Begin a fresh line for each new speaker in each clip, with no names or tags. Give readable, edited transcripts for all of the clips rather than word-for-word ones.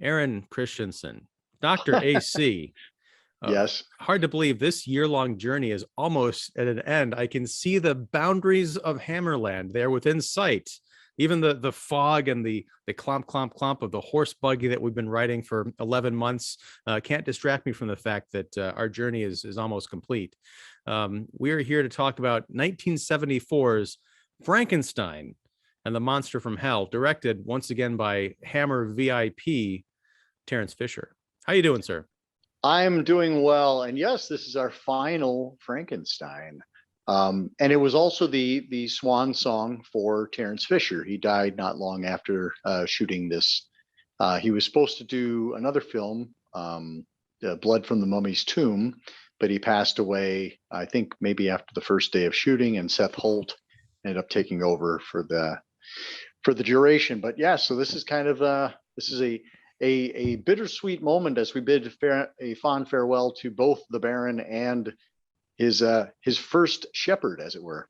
Aaron Christensen, Dr. AC.
Yes.
Hard to believe this year-long journey is almost at an end. I can see the boundaries of Hammerland there within sight. Even the fog and the clomp, clomp, clomp of the horse buggy that we've been riding for 11 months can't distract me from the fact that our journey is almost complete. We are here to talk about 1974's Frankenstein and the Monster from Hell, directed once again by Hammer VIP Terence Fisher. How you doing, sir?
I'm doing well. And yes, this is our final Frankenstein. And it was also the swan song for Terence Fisher. He died not long after shooting this. He was supposed to do another film, Blood from the Mummy's Tomb, but he passed away, I think, maybe after the first day of shooting, and Seth Holt ended up taking over for the duration. But yeah, so this is kind of this is a bittersweet moment as we bid a fond farewell to both the Baron and his first shepherd, as it were.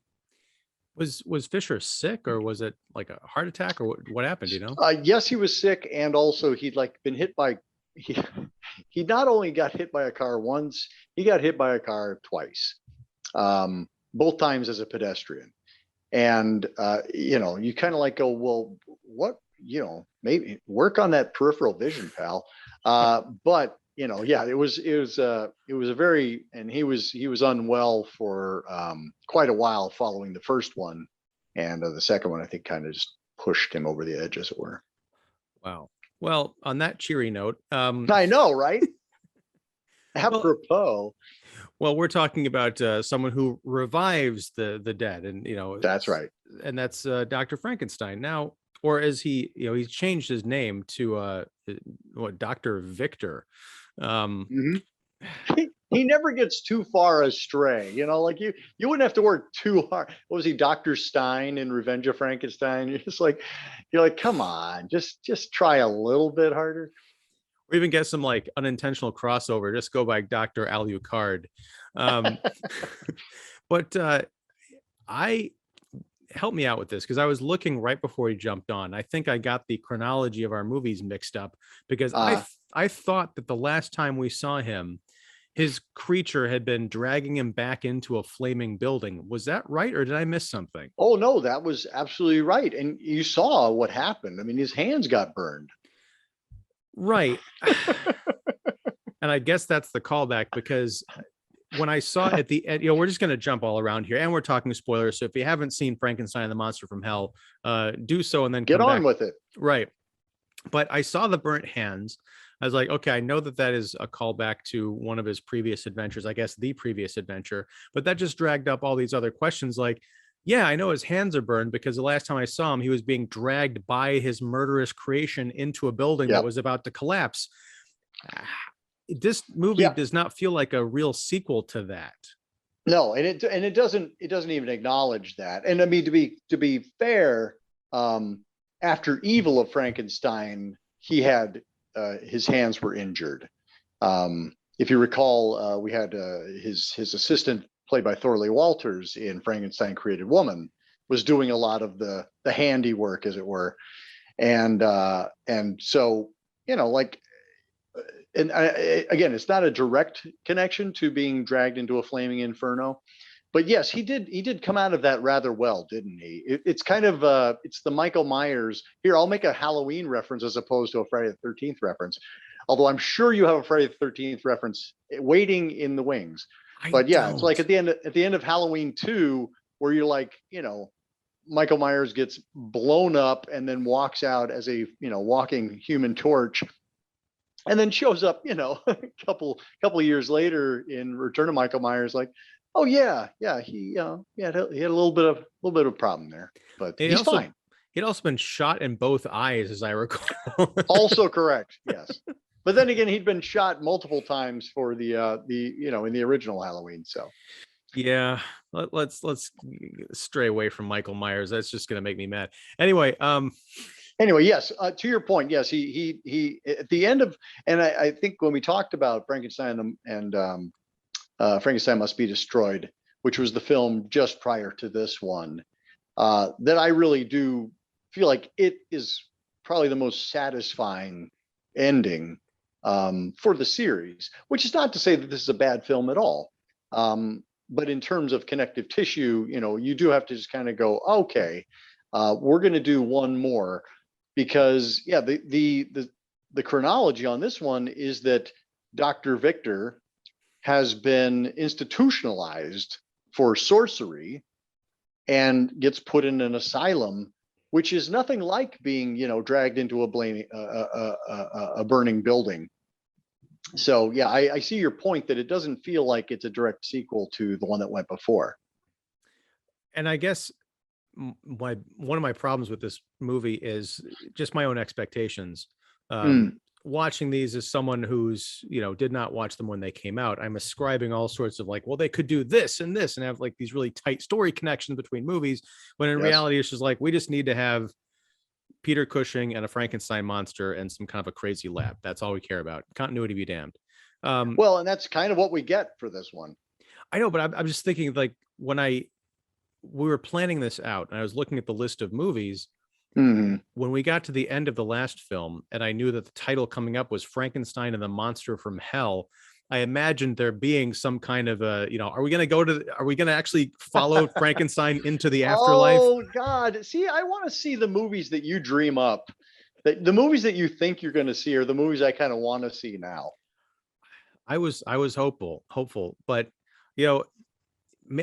Was Fisher sick, or was it like a heart attack, or what happened? You know?
Yes, he was sick, and also he'd been hit by. He not only got hit by a car once, he got hit by a car twice, both times as a pedestrian. And you kind of go, well, what, maybe work on that peripheral vision, pal. But yeah, it was a very, and he was unwell for quite a while following the first one, and the second one I think kind of just pushed him over the edge, as it were.
Wow. Well, on that cheery note,
I know, right? Apropos.
Well, we're talking about someone who revives the dead, and
that's right,
and that's Dr. Frankenstein now, or as he's changed his name to Dr. Victor.
He never gets too far astray, you wouldn't have to work too hard. What was he, Dr. Stein in Revenge of Frankenstein? You're like, come on, just try a little bit harder.
Or even get some unintentional crossover, just go by Dr. Alucard. But help me out with this, because I was looking right before he jumped on. I think I got the chronology of our movies mixed up, because I thought that the last time we saw him, his creature had been dragging him back into a flaming building. Was that right, or did I miss something?
Oh, no, that was absolutely right. And you saw what happened. I mean, his hands got burned.
Right. And I guess that's the callback, because when I saw at the end, we're just going to jump all around here, and we're talking spoilers. So if you haven't seen Frankenstein and the Monster from Hell, do so and then
get on with it.
Right. But I saw the burnt hands. I was like, okay, I know that is a callback to one of his previous adventures, I guess the previous adventure, but that just dragged up all these other questions. Yeah, I know his hands are burned, because the last time I saw him, he was being dragged by his murderous creation into a building that was about to collapse. This movie does not feel like a real sequel to that.
No, and it doesn't even acknowledge that. And I mean, to be fair, after Evil of Frankenstein, he had his hands were injured. If you recall, we had his assistant, played by Thorley Walters in Frankenstein Created Woman, was doing a lot of the handiwork, as it were. And so, and again, it's not a direct connection to being dragged into a flaming inferno, but yes, he did come out of that rather well, didn't he? It's kind of it's the Michael Myers. Here, I'll make a Halloween reference as opposed to a Friday the 13th reference, although I'm sure you have a Friday the 13th reference waiting in the wings. But yeah, it's like at the end of Halloween 2, where you're like, Michael Myers gets blown up and then walks out as a walking Human Torch, and then shows up a couple of years later in Return of Michael Myers, like, oh yeah, he had a little bit of problem there, but he's fine.
He'd also been shot in both eyes, as I recall.
Also correct, yes. But then again, he'd been shot multiple times for the in the original Halloween. So
yeah, let's stray away from Michael Myers. That's just going to make me mad. Anyway,
yes, to your point, yes, he at the end of, and I think when we talked about Frankenstein and Frankenstein Must Be Destroyed, which was the film just prior to this one, that I really do feel like it is probably the most satisfying ending for the series, which is not to say that this is a bad film at all. But in terms of connective tissue, you do have to just kind of go, okay, we're going to do one more, because the chronology on this one is that Dr. Victor has been institutionalized for sorcery and gets put in an asylum, which is nothing like being, dragged into a burning building. So yeah, I see your point that it doesn't feel like it's a direct sequel to the one that went before.
And I guess one of my problems with this movie is just my own expectations. Watching these as someone who's, did not watch them when they came out, I'm ascribing all sorts of like, well, they could do this and this and have like these really tight story connections between movies, when in reality it's just like, we just need to have Peter Cushing and a Frankenstein monster and some kind of a crazy lab. That's all we care about. Continuity be damned.
Well, and that's kind of what we get for this one.
I know, but I'm just thinking, like, when we were planning this out and I was looking at the list of movies, when we got to the end of the last film and I knew that the title coming up was Frankenstein and the Monster from Hell, I imagined there being some kind of are we going to actually follow Frankenstein into the afterlife?
Oh God. See, I want to see the movies that you dream up. The movies that you think you're going to see are the movies I kind of want to see now.
I was hopeful, but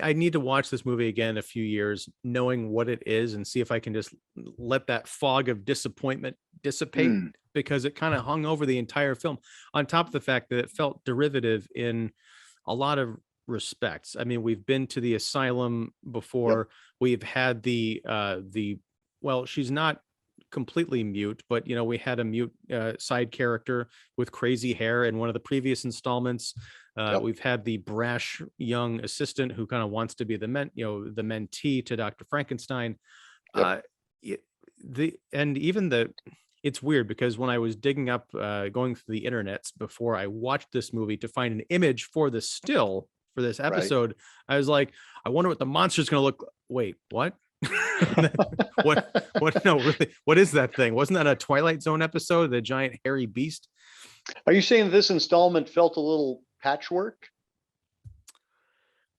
I need to watch this movie again in a few years, knowing what it is, and see if I can just let that fog of disappointment dissipate, because it kind of hung over the entire film, on top of the fact that it felt derivative in a lot of respects. I mean, we've been to the asylum before. Yep. We've had well, she's not completely mute, but we had a mute side character with crazy hair in one of the previous installments. Yep. We've had the brash young assistant who kind of wants to be the mentee to Dr. Frankenstein. Yep. It's weird because when I was digging up, going through the internets before I watched this movie to find an image for the still for this episode, right, I was like, I wonder what the monster's going to look. Wait, what? what no, really, what is that thing? Wasn't that a Twilight Zone episode, the giant hairy beast?
Are you saying this installment felt a little patchwork?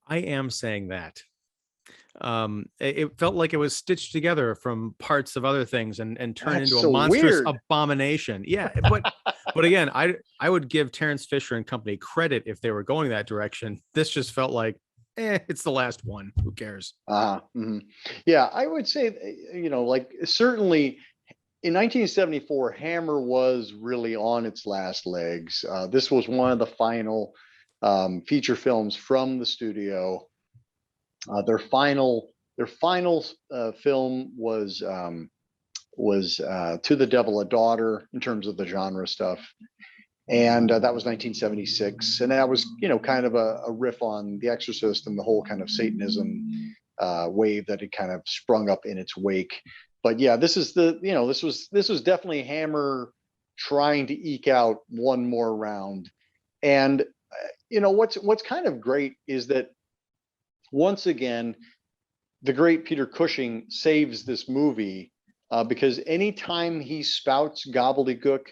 I am saying that. It felt like it was stitched together from parts of other things and turned into a monstrous abomination. Yeah, but again, I would give Terence Fisher and company credit if they were going that direction. This just felt like, it's the last one. Who cares?
Yeah, I would say, like, certainly in 1974, Hammer was really on its last legs. This was one of the final feature films from the studio. Their final film was To the Devil a Daughter, in terms of the genre stuff. And that was 1976. And that was, kind of a riff on The Exorcist and the whole kind of Satanism wave that had kind of sprung up in its wake. But yeah, this was definitely Hammer trying to eke out one more round. And, what's kind of great is that, once again, the great Peter Cushing saves this movie, because anytime he spouts gobbledygook,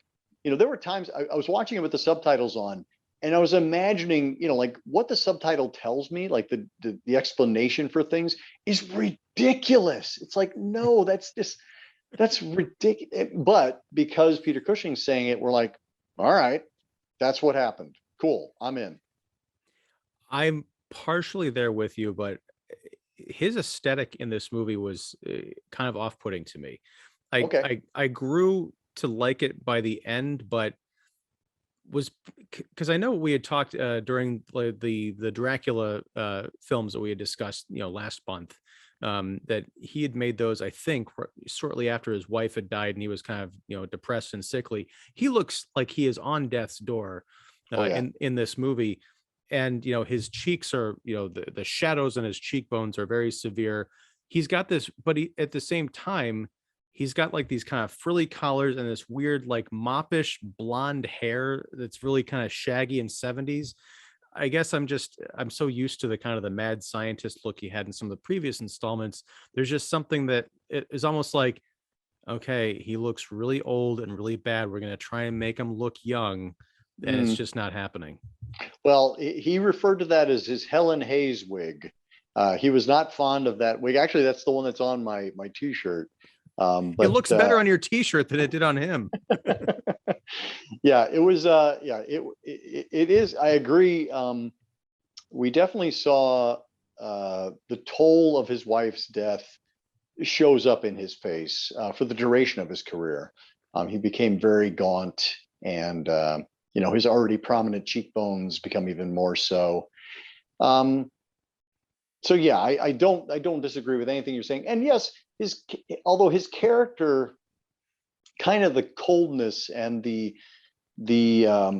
there were times I was watching it with the subtitles on, and I was imagining, like, what the subtitle tells me, like the explanation for things is ridiculous. It's like, no, that's ridiculous. But because Peter Cushing's saying it, we're like, all right, that's what happened. Cool, I'm in.
I'm partially there with you, but his aesthetic in this movie was kind of off-putting to me. I grew to like it by the end, but was because I know we had talked during the Dracula films that we had discussed, last month, that he had made those, I think, shortly after his wife had died, and he was kind of depressed and sickly. He looks like he is on death's door in this movie. And his cheeks are, the shadows on his cheekbones are very severe. He's got this, but at the same time, he's got like these kind of frilly collars and this weird, like, moppish blonde hair that's really kind of shaggy and 70s. I guess I'm so used to the kind of the mad scientist look he had in some of the previous installments. There's just something that is almost like, okay, he looks really old and really bad. We're going to try and make him look young, and it's
Mm.
just not happening.
Well, he referred to that as his Helen Hayes wig. He was not fond of that wig. Actually, that's the one that's on my T-shirt.
It
But
looks better on your T-shirt than it did on him.
yeah, it was. Yeah, it is. I agree. We definitely saw the toll of his wife's death shows up in his face for the duration of his career. He became very gaunt, and his already prominent cheekbones become even more so. Um, so yeah, I don't disagree with anything you're saying. And yes, although his character, kind of the coldness and the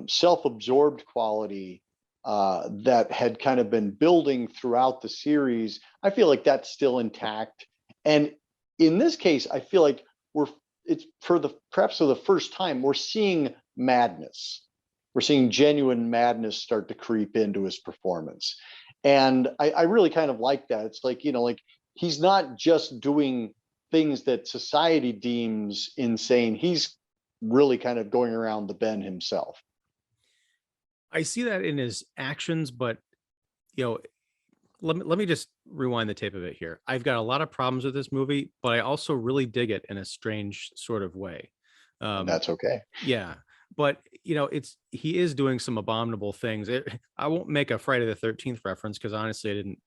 self-absorbed quality that had kind of been building throughout the series, I feel like that's still intact. And in this case, I feel like it's perhaps for the first time we're seeing madness. We're seeing genuine madness start to creep into his performance. And I really kind of like that. It's like, like he's not just doing things that society deems insane. He's really kind of going around the bend himself.
I see that in his actions, but you know, let me just rewind the tape a bit here. I've got a lot of problems with this movie, but I also really dig it in a strange sort of way.
And
Um,
that's okay.
yeah, but he is doing some abominable things. I won't make a Friday the 13th reference because honestly, I didn't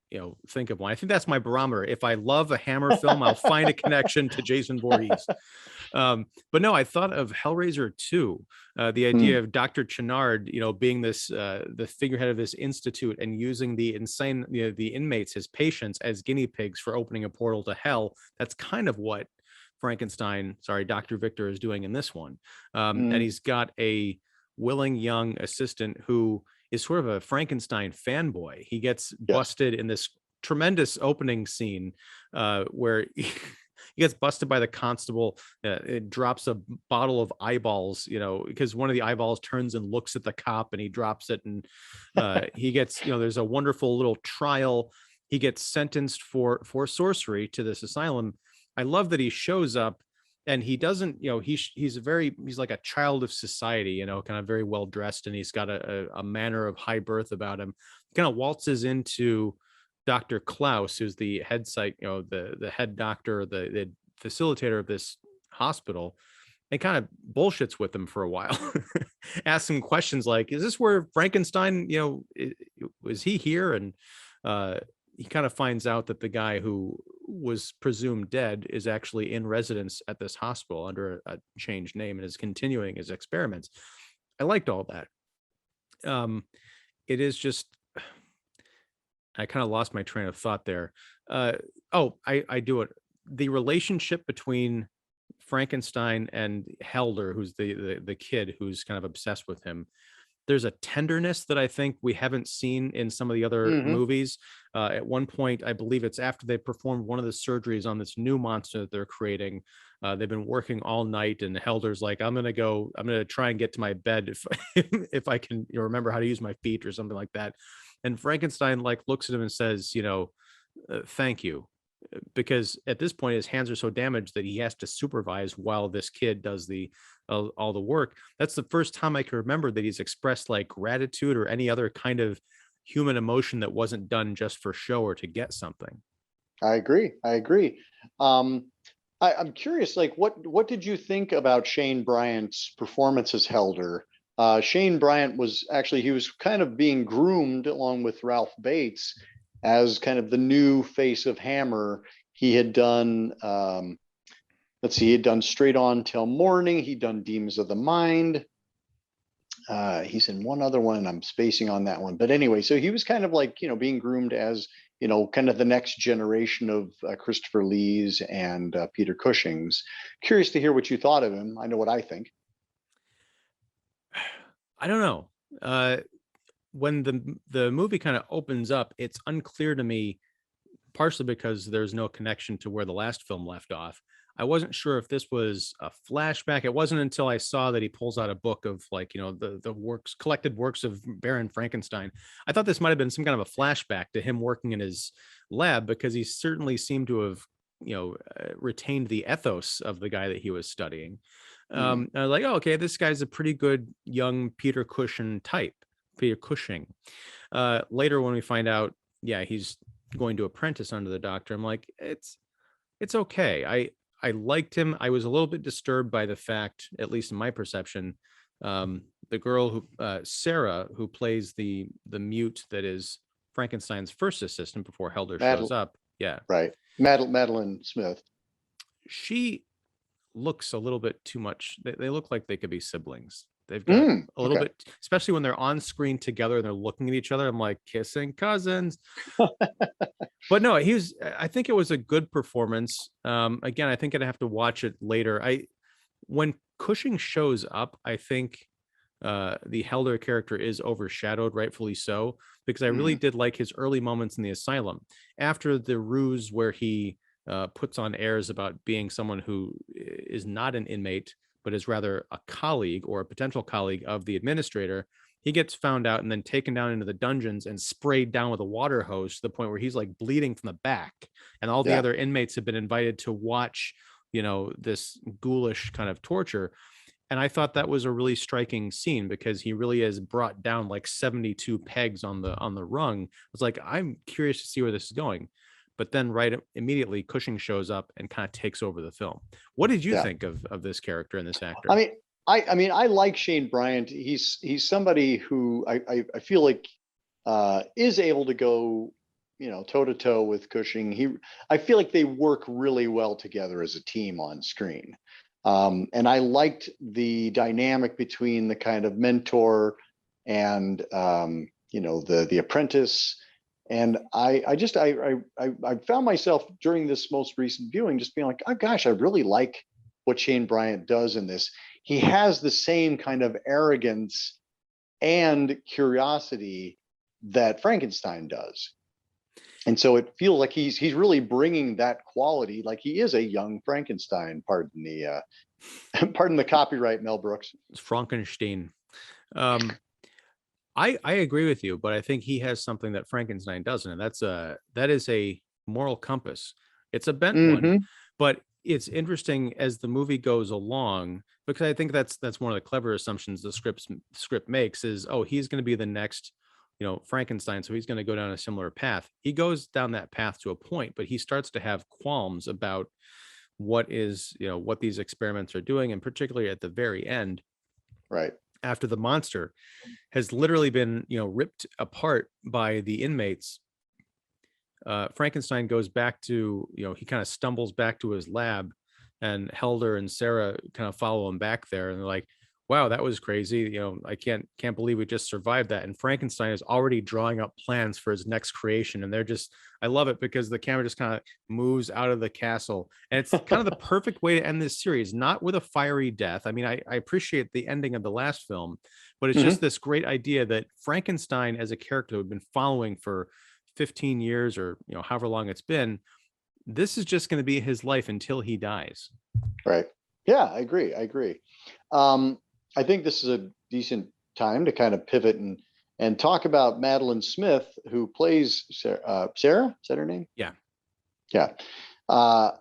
think of one. I think that's my barometer. If I love a Hammer film, I'll find a connection to Jason Voorhees. But no, I thought of Hellraiser 2, the
Hmm.
idea of Dr. Chenard, being this the figurehead of this institute and using the insane, the inmates, his patients, as guinea pigs for opening a portal to hell. That's kind of what Dr. Victor is doing in this one. And
Hmm.
he's got a willing young assistant who is sort of a Frankenstein fanboy. He gets
Yes.
busted in this tremendous opening scene where he gets busted by the constable. It drops a bottle of eyeballs, because one of the eyeballs turns and looks at the cop and he drops it. And he gets, there's a wonderful little trial. He gets sentenced for sorcery to this asylum. I love that he shows up and he doesn't, he's like a child of society, kind of very well dressed, and he's got a manner of high birth about him. He kind of waltzes into Dr. Klaus, who's the head psych, the head doctor, the facilitator of this hospital, and kind of bullshits with him for a while. Asks him questions like, is this where Frankenstein, was he here? And he kind of finds out that the guy who was presumed dead is actually in residence at this hospital under a changed name and is continuing his experiments. I liked all that. It is just, I kind of lost my train of thought there. I do it. The relationship between Frankenstein and Helder, who's the kid who's kind of obsessed with him. There's a tenderness that I think we haven't seen in some of the other
Hmm.
movies. At one point, I believe it's after they performed one of the surgeries on this new monster that they're creating. They've been working all night, and Helder's like, I'm gonna try and get to my bed if if I can remember how to use my feet or something like that. And Frankenstein like looks at him and says, thank you, because at this point his hands are so damaged that he has to supervise while this kid does all the work. That's the first time I can remember that he's expressed like gratitude or any other kind of human emotion that wasn't done just for show or to get something.
I agree. I agree. Um, I'm curious, like, what did you think about Shane Bryant's performance as Helder? Shane Bryant was actually, he was kind of being groomed along with Ralph Bates as kind of the new face of Hammer. He had done, let's see, he had done Straight On Till Morning. He'd done Demons of the Mind. He's in one other one. I'm spacing on that one, but anyway, so he was kind of like being groomed as kind of the next generation of Christopher Lee's and Peter Cushing's. Curious to hear what you thought of him. I know what I think.
I don't know. When the movie kind of opens up, it's unclear to me, partially because there's no connection to where the last film left off. I wasn't sure if this was a flashback. It wasn't until I saw that he pulls out a book of like, the collected works of Baron Frankenstein. I thought this might have been some kind of a flashback to him working in his lab, because he certainly seemed to have retained the ethos of the guy that he was studying.
Mhm.
I was like, oh, okay, this guy's a pretty good young Peter Cushing type. Peter Cushing. Later, when we find out, yeah, he's going to apprentice under the doctor, I'm like, it's okay. I liked him. I was a little bit disturbed by the fact, at least in my perception, the girl who Sarah, who plays the mute that is Frankenstein's first assistant before Helder shows
Madel
up. Yeah,
right. Madeleine Smith.
she looks a little bit too much. They look like they could be siblings. They've got a little
Okay.
bit, especially when they're on screen together and they're looking at each other. I'm like, kissing cousins. But no, I think it was a good performance. Again, I think I'd have to watch it later. When Cushing shows up, I think the Helder character is overshadowed, rightfully so, because I really
Mhm.
did like his early moments in the asylum. After the ruse where he puts on airs about being someone who is not an inmate, but is rather a colleague or a potential colleague of the administrator, he gets found out and then taken down into the dungeons and sprayed down with a water hose to the point where he's like bleeding from the back. And all the
Yeah.
other inmates have been invited to watch, this ghoulish kind of torture. And I thought that was a really striking scene because he really has brought down like 72 pegs on the rung. I was like, I'm curious to see where this is going. But then immediately Cushing shows up and kind of takes over the film. What did you
Yeah.
think of this character and this
I
actor?
mean, I like Shane Bryant. He's somebody who I feel like is able to go, toe to toe with Cushing. I feel like they work really well together as a team on screen. And I liked the dynamic between the kind of mentor and the apprentice. And I found myself during this most recent viewing just being like, oh gosh, I really like what Shane Bryant does in this. He has the same kind of arrogance and curiosity that Frankenstein does. And so it feels like he's really bringing that quality, like he is a young Frankenstein. Pardon the pardon the copyright, Mel Brooks.
It's Frankenstein. Um, I agree with you, but I think he has something that Frankenstein doesn't, and that is a moral compass. It's a bent one,
Mm-hmm.
but it's interesting as the movie goes along because I think that's one of the clever assumptions the script makes is, oh, he's going to be the next, Frankenstein, so he's going to go down a similar path. He goes down that path to a point, but he starts to have qualms about what these experiments are doing, and particularly at the very end,
Right.
after the monster has literally been ripped apart by the inmates. Frankenstein goes back to, he kind of stumbles back to his lab, and Helder and Sarah kind of follow him back there, and they're like, wow, that was crazy. I can't believe we just survived that. And Frankenstein is already drawing up plans for his next creation, and I love it because the camera just kind of moves out of the castle, and it's kind of the perfect way to end this series, not with a fiery death. I mean, I appreciate the ending of the last film, but it's just
Mm-hmm.
this great idea that Frankenstein as a character we've been following for 15 years, or however long it's been, this is just going to be his life until he dies.
Right. Yeah, I agree. I agree. Um, I think this is a decent time to kind of pivot and talk about Madeleine Smith, who plays Sarah. Sarah, is that her name?
Yeah.
Yeah. Uh,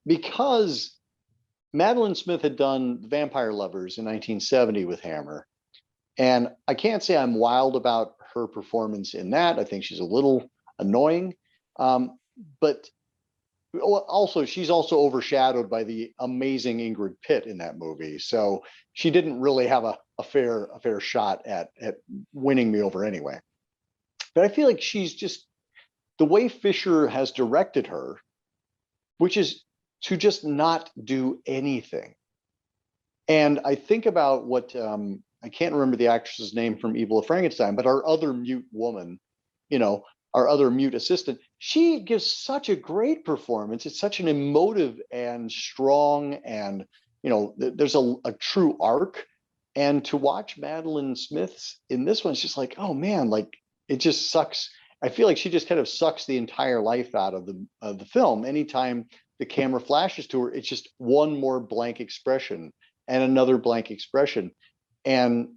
because Madeleine Smith had done Vampire Lovers in 1970 with Hammer. And I can't say I'm wild about her performance in that. I think she's a little annoying. But also, she's also overshadowed by the amazing Ingrid Pitt in that movie. So she didn't really have a fair shot at winning me over anyway. But I feel like she's just the way Fisher has directed her, which is to just not do anything. And I think about what I can't remember the actress's name from Evil of Frankenstein, but our other mute woman, our other mute assistant, she gives such a great performance. It's such an emotive and strong, and there's a true arc. And to watch Madeleine Smith's in this one, it's just like, oh man, like it just sucks. I feel like she just kind of sucks the entire life out of the film. Anytime the camera flashes to her, it's just one more blank expression and another blank expression. And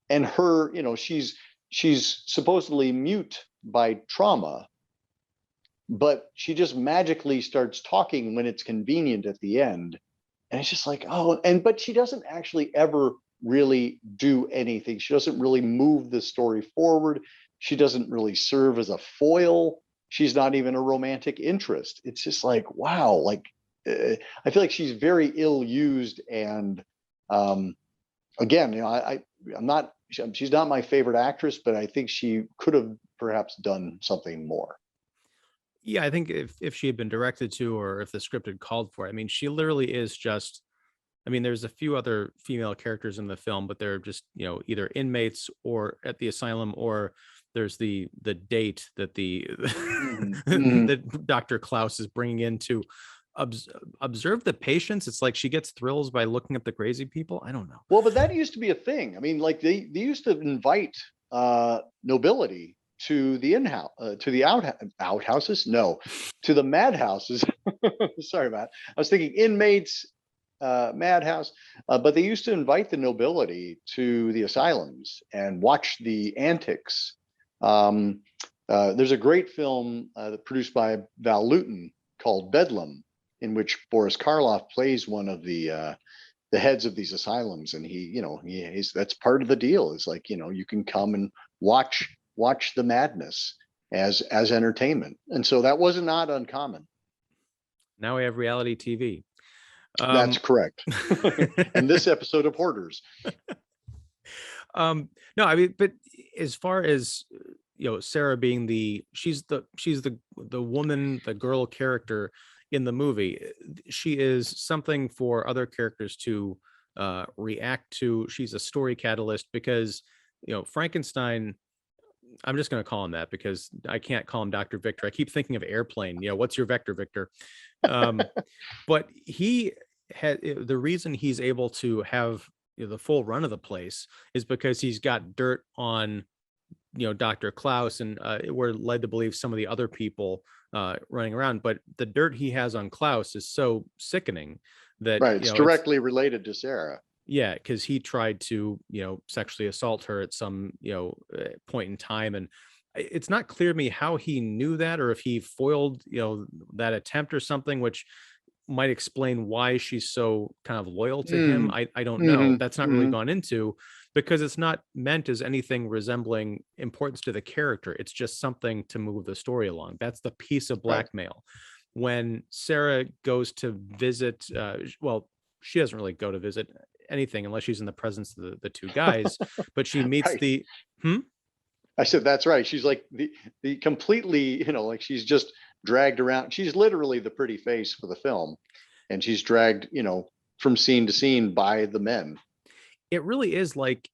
her, she's supposedly mute by trauma, but she just magically starts talking when it's convenient at the end. And it's just like, oh, but she doesn't actually ever really do anything. She doesn't really move the story forward. She doesn't really serve as a foil. She's not even a romantic interest. It's just like, wow, like I feel like she's very ill used. And again, I'm not, she's not my favorite actress, but I think she could have perhaps done something more.
Yeah, I think if she had been directed to, or if the script had called for it, I mean, she literally is just, I mean, there's a few other female characters in the film, but they're just, either inmates or at the asylum, or there's the date that the
Mhm.
that Dr. Klaus is bringing in to observe the patients. It's like she gets thrills by looking at the crazy people. I don't know.
Well, but that used to be a thing. I mean, like they used to invite nobility to the in-house, to the outhouses. No, to the madhouses. Sorry, Matt. I was thinking inmates, madhouse, but they used to invite the nobility to the asylums and watch the antics. There's a great film produced by Val Lewton called Bedlam, in which Boris Karloff plays one of the heads of these asylums, and he's that's part of the deal. Is like, you can come and watch the madness as entertainment, and so that was not uncommon.
Now we have reality TV.
That's correct. And this episode of Hoarders.
No, I mean, but as far as Sarah being she's the woman, the girl character in the movie, she is something for other characters to react to. She's a story catalyst, because Frankenstein, I'm just going to call him that because I can't call him Dr. Victor. I keep thinking of Airplane. What's your vector, Victor? But he had, the reason he's able to have the full run of the place is because he's got dirt on Dr. Klaus, and we're led to believe some of the other people running around, but the dirt he has on Klaus is so sickening that
right, it's directly related to Sarah.
Yeah, because he tried to sexually assault her at some point in time, and it's not clear to me how he knew that, or if he foiled that attempt or something, which might explain why she's so kind of loyal to him. I don't know. That's not really gone into, because it's not meant as anything resembling importance to the character. It's just something to move the story along. That's the piece of blackmail. Right. When Sarah goes to visit, well, she doesn't really go to visit anything unless she's in the presence of the two guys, but she meets
right. I said, that's right. She's like the completely, like she's just dragged around. She's literally the pretty face for the film, and she's dragged, from scene to scene by the men.
It really is like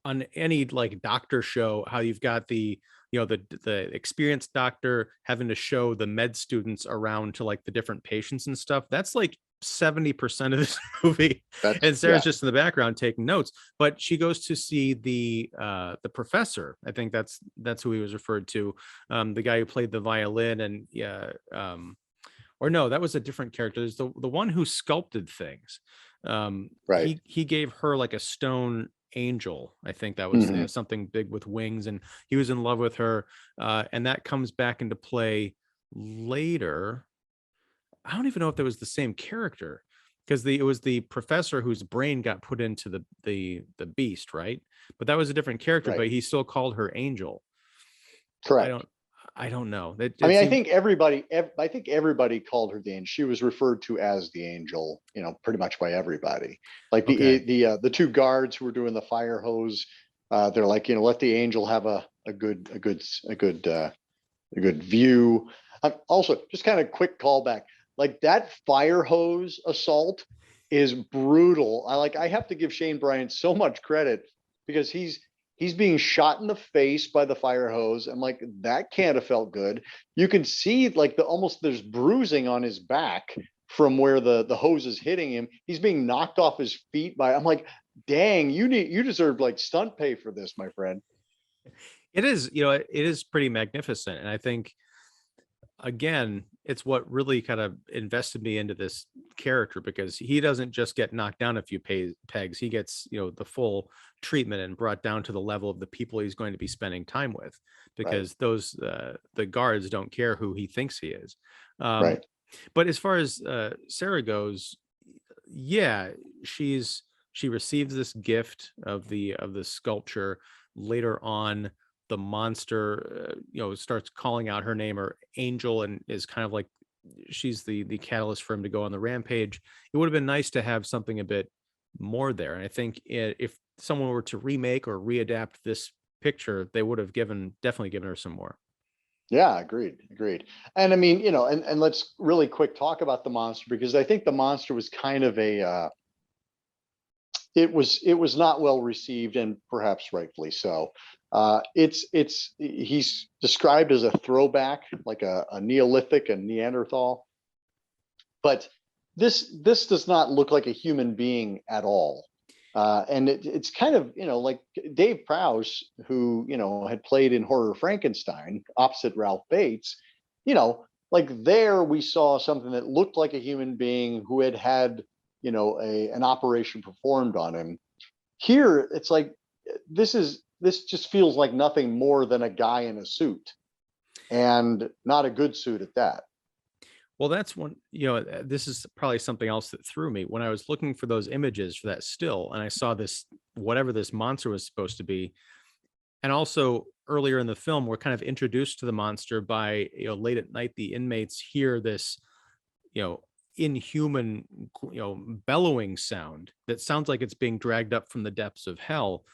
on any like doctor show, how you've got the the experienced doctor having to show the med students around to like the different patients and stuff. That's like 70% of this movie. And Sarah's just in the background taking notes, but she goes to see the professor. I think that's who he was referred to. The guy who played the violin, and or no, that was a different character. There's the one who sculpted things.
Right.
He gave her like a stone angel. I think that was something big with wings, and he was in love with her. And that comes back into play later. I don't even know if that was the same character, because it was the professor whose brain got put into the beast, right? But that was a different character, right. But he still called her Angel.
Correct.
I don't know.
I think everybody called her the Angel. She was referred to as the Angel, pretty much by everybody. Like the two guards who were doing the fire hose, they're like, let the Angel have a good view. Also, just kind of quick callback. Like that fire hose assault is brutal. I have to give Shane Bryant so much credit, because he's being shot in the face by the fire hose. I'm like, that can't have felt good. You can see like there's bruising on his back from where the hose is hitting him. He's being knocked off his feet I'm like, dang, you deserve like stunt pay for this, my friend.
It is, it is pretty magnificent. And I think, again, it's what really kind of invested me into this character, because he doesn't just get knocked down a few pegs. He gets, the full treatment and brought down to the level of the people he's going to be spending time with,
Right.
because those the guards don't care who he thinks he is. Um,
Right.
but as far as Sarah goes, yeah, she receives this gift of the sculpture. Later on, the monster starts calling out her name, or Angel, and is kind of like, she's the catalyst for him to go on the rampage. It would have been nice to have something a bit more there, and I think if someone were to remake or readapt this picture, they would have definitely given her some more.
Yeah, agreed, agreed. And I mean, and let's really quick talk about the monster, because I think the monster was kind of it was not well received, and perhaps rightfully so. He's described as a throwback, like a Neolithic, a Neanderthal, but this does not look like a human being at all. And it's kind of, like Dave Prowse, who, had played in Horror Frankenstein opposite Ralph Bates, like there we saw something that looked like a human being who had an operation performed on him. Here, it's like this just feels like nothing more than a guy in a suit, and not a good suit at that.
Well, that's one, this is probably something else that threw me when I was looking for those images for that still, and I saw this, whatever this monster was supposed to be. And also earlier in the film, we're kind of introduced to the monster by, late at night, the inmates hear this, you know, inhuman, bellowing sound that sounds like it's being dragged up from the depths of hell.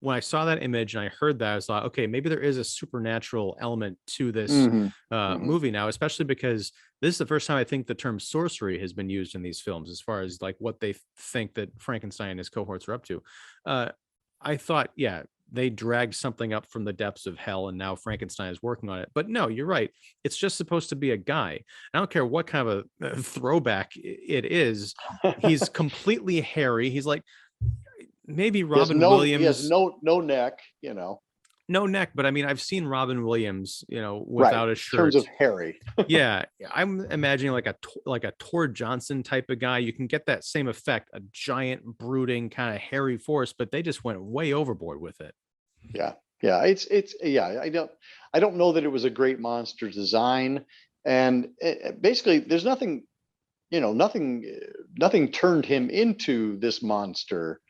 When I saw that image and I heard that, I was like, okay, maybe there is a supernatural element to this
Hmm. Hmm.
movie now, especially because this is the first time I think the term sorcery has been used in these films, as far as like what they think that Frankenstein and his cohorts are up to. Uh, I thought, yeah, they dragged something up from the depths of hell, and now Frankenstein is working on it. But no, you're right. It's just supposed to be a guy. I don't care what kind of a throwback it is. He's completely hairy. He's like, maybe Robin
He has
Williams,
no neck.
no neck, but I mean, I've seen Robin Williams,
Right.
without a
In terms
shirt.
of hairy.
Yeah, I'm imagining like a Tor Johnson type of guy. You can get that same effect, a giant, brooding, kind of hairy force, but they just went way overboard with it.
Yeah. Yeah. It's yeah. I don't know that it was a great monster design, and basically, there's nothing. Nothing turned him into this monster.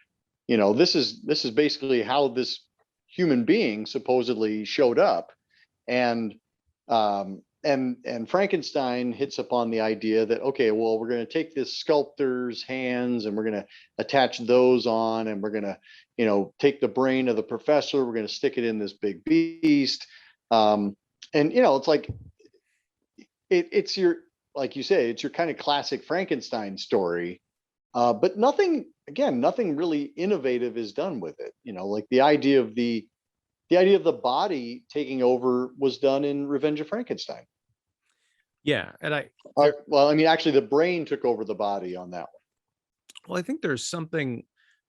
This is basically how this human being supposedly showed up, and Frankenstein hits upon the idea that, okay, well, we're going to take this sculptor's hands and we're going to attach those on, and we're going to take the brain of the professor, we're going to stick it in this big beast. And it's like it's your, like you say, it's your kind of classic Frankenstein story. But nothing really innovative is done with it. Like the idea of the body taking over was done in Revenge of Frankenstein.
Yeah, and there,
Well, I mean, actually, the brain took over the body on that
well, I think there's something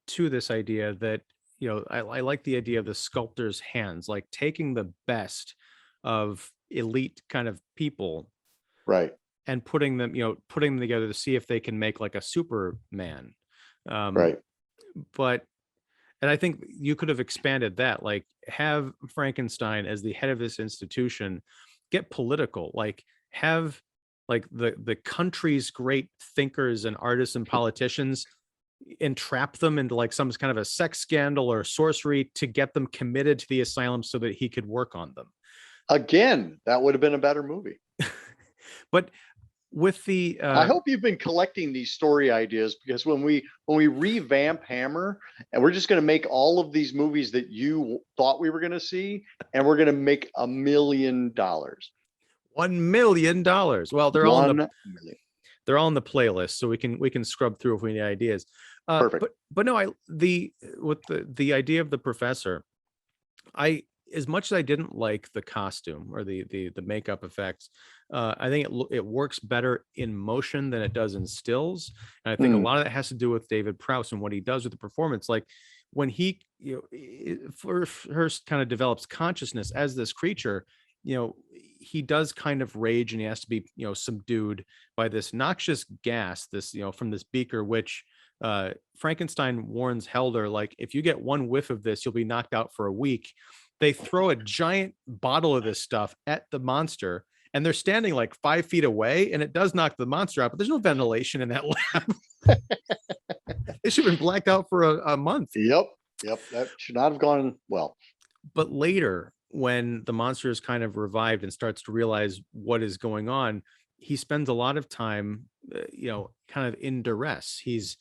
to this idea that, I like the idea of the sculptor's hands, like taking the best of elite kind of people
one. Right.
and putting them together to see if they can make like a Superman. Um,
Right.
but and I think you could have expanded that, like have Frankenstein as the head of this institution, get political, like have like the country's great thinkers and artists and politicians, entrap them into like some kind of a sex scandal or sorcery to get them committed to the asylum so that he could work on them.
Again, that would have been a better movie.
But with the
I hope you've been collecting these story ideas, because when we revamp Hammer, and we're just going to make all of these movies that you thought we were going to see, and we're going to make $1 million.
$1 million, well,
1 million.
they're all on the playlist, so we can scrub through if we need ideas.
Perfect.
But no, with the idea of the professor, I, as much as I didn't like the costume or the makeup effects, I think it works better in motion than it does in stills, and I think a lot of that has to do with David Prowse and what he does with the performance. Like when he first kind of develops consciousness as this creature, he does kind of rage, and he has to be, subdued by this noxious gas, this, from this beaker, which Frankenstein warns Helder, like, if you get one whiff of this, you'll be knocked out for a week. They throw a giant bottle of this stuff at the monster, and they're standing like 5 feet away, and it does knock the monster out, but there's no ventilation in that lab. It should have been blacked out for a month.
Yep. That should not have gone well.
But later, when the monster is kind of revived and starts to realize what is going on, he spends a lot of time, kind of in duress. He's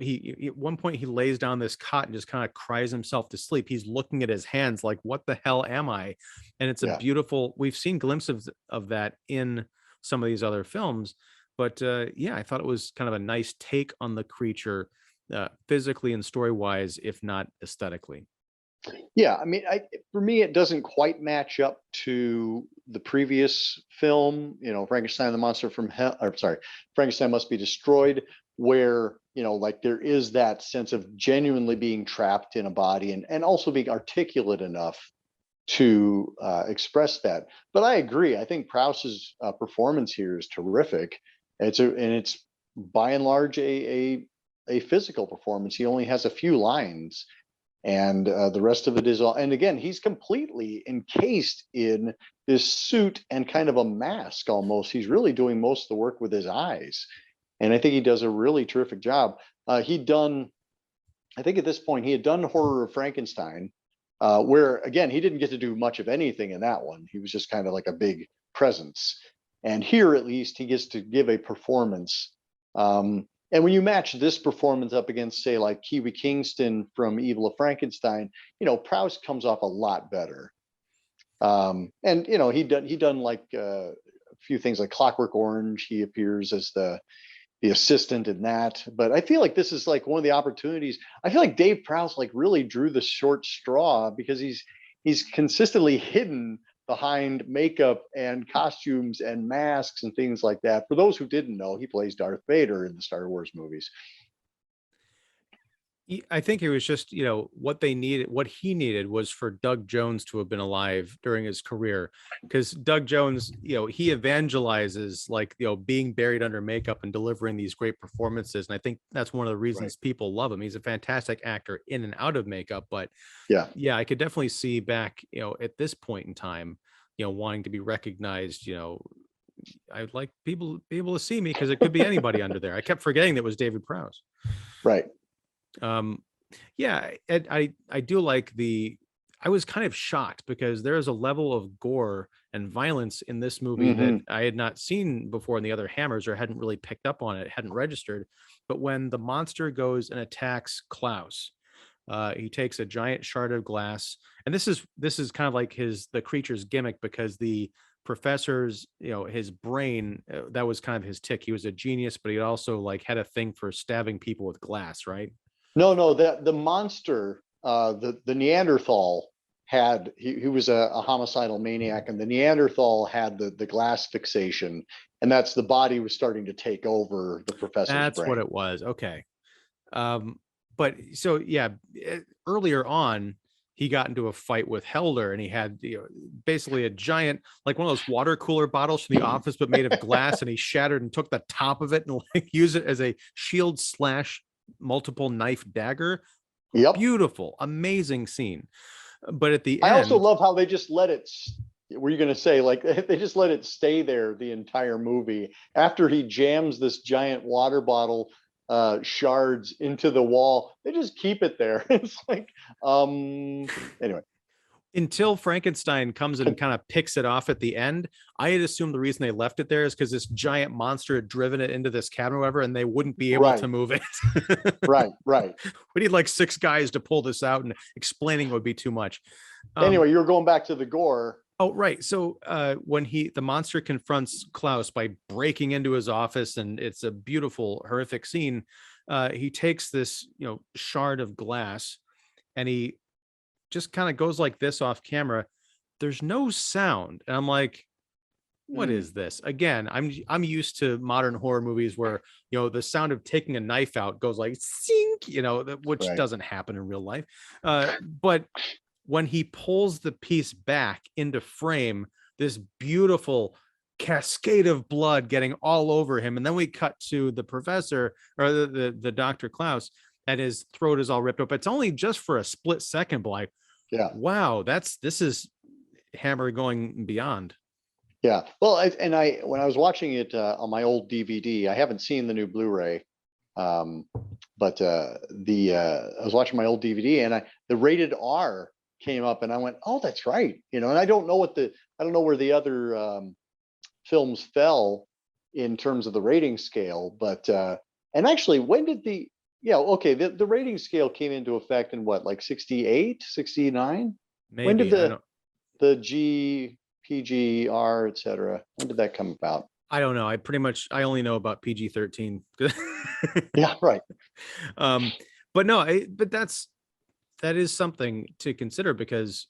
he at one point he lays down this cot and just kind of cries himself to sleep. He's looking at his hands like, what the hell am I? And it's a beautiful, we've seen glimpses of that in some of these other films, but I thought it was kind of a nice take on the creature, physically and story wise, if not aesthetically.
Yeah, I mean, for me, it doesn't quite match up to the previous film, Frankenstein the Monster from Hell, or sorry, Frankenstein Must Be Destroyed, where, like there is that sense of genuinely being trapped in a body and also being articulate enough to express that. But I agree. I think Prowse's performance here is terrific. It's by and large a physical performance. He only has a few lines. And the rest of it is all, and again, he's completely encased in this suit and kind of a mask almost. He's really doing most of the work with his eyes. And I think he does a really terrific job. I think at this point, he had done Horror of Frankenstein, where again, he didn't get to do much of anything in that one. He was just kind of like a big presence. And here, at least, he gets to give a performance. And when you match this performance up against, say, like Kiwi Kingston from Evil of Frankenstein, Prowse comes off a lot better. And he done like a few things like Clockwork Orange. He appears as the assistant in that. But I feel like this is like one of the opportunities. I feel like Dave Prowse like really drew the short straw, because he's consistently hidden behind makeup and costumes and masks and things like that. For those who didn't know, he plays Darth Vader in the Star Wars movies.
I think it was just, what they needed, what he needed was for Doug Jones to have been alive during his career, because Doug Jones, he evangelizes like, being buried under makeup and delivering these great performances. And I think that's one of the reasons people love him. He's a fantastic actor in and out of makeup, but I could definitely see back, at this point in time, wanting to be recognized. I'd like people to be able to see me, because it could be anybody under there. I kept forgetting that was David Prowse.
Right.
I do like I was kind of shocked, because there's a level of gore and violence in this movie that I had not seen before in the other Hammers, or hadn't really picked up on it, hadn't registered. But when the monster goes and attacks Klaus, he takes a giant shard of glass, and this is kind of like the creature's gimmick, because the professor's, his brain, that was kind of his tick. He was a genius, but he also like had a thing for stabbing people with glass, right?
No, the monster, the Neanderthal had, he was a homicidal maniac, and the Neanderthal had the glass fixation, and that's the body was starting to take over the professor's
That's
brain.
what it was. Okay. But so earlier on, he got into a fight with Helder, and he had basically a giant, like one of those water cooler bottles from the office, but made of glass, and he shattered and took the top of it and like used it as a shield / multiple knife dagger.
Yep.
Beautiful, amazing scene. But at the
I
end,
also love how they just let it, were you going to say, like, they just let it stay there the entire movie after he jams this giant water bottle shards into the wall. They just keep it there. It's like, anyway.
Until Frankenstein comes and kind of picks it off at the end, I had assumed the reason they left it there is because this giant monster had driven it into this cabin or whatever, and they wouldn't be able to move it.
Right.
We need like 6 guys to pull this out, and explaining would be too much.
Anyway, you were going back to the gore.
Oh, right. So when the monster confronts Klaus by breaking into his office, and it's a beautiful, horrific scene, he takes this, shard of glass, and he just kind of goes like this off camera. There's no sound. And I'm like, what is this? Again, I'm used to modern horror movies where, the sound of taking a knife out goes like sink, which doesn't happen in real life. But when he pulls the piece back into frame, this beautiful cascade of blood getting all over him, and then we cut to the professor, or the Dr. Klaus, and his throat is all ripped up. It's only just for a split second, but like,
Yeah.
wow, this is Hammer going beyond.
Yeah. Well, when I was watching it on my old DVD, I haven't seen the new Blu-ray, but I was watching my old DVD, and the rated R came up, and I went, oh, that's right, and I don't know where the other films fell in terms of the rating scale, but and actually, when did the rating scale came into effect in what, like 68, 69?
Maybe.
When did the G, PG, R, etc. When did that come about?
I don't know. I only know about PG-13.
Yeah, right.
But no, that is something to consider, because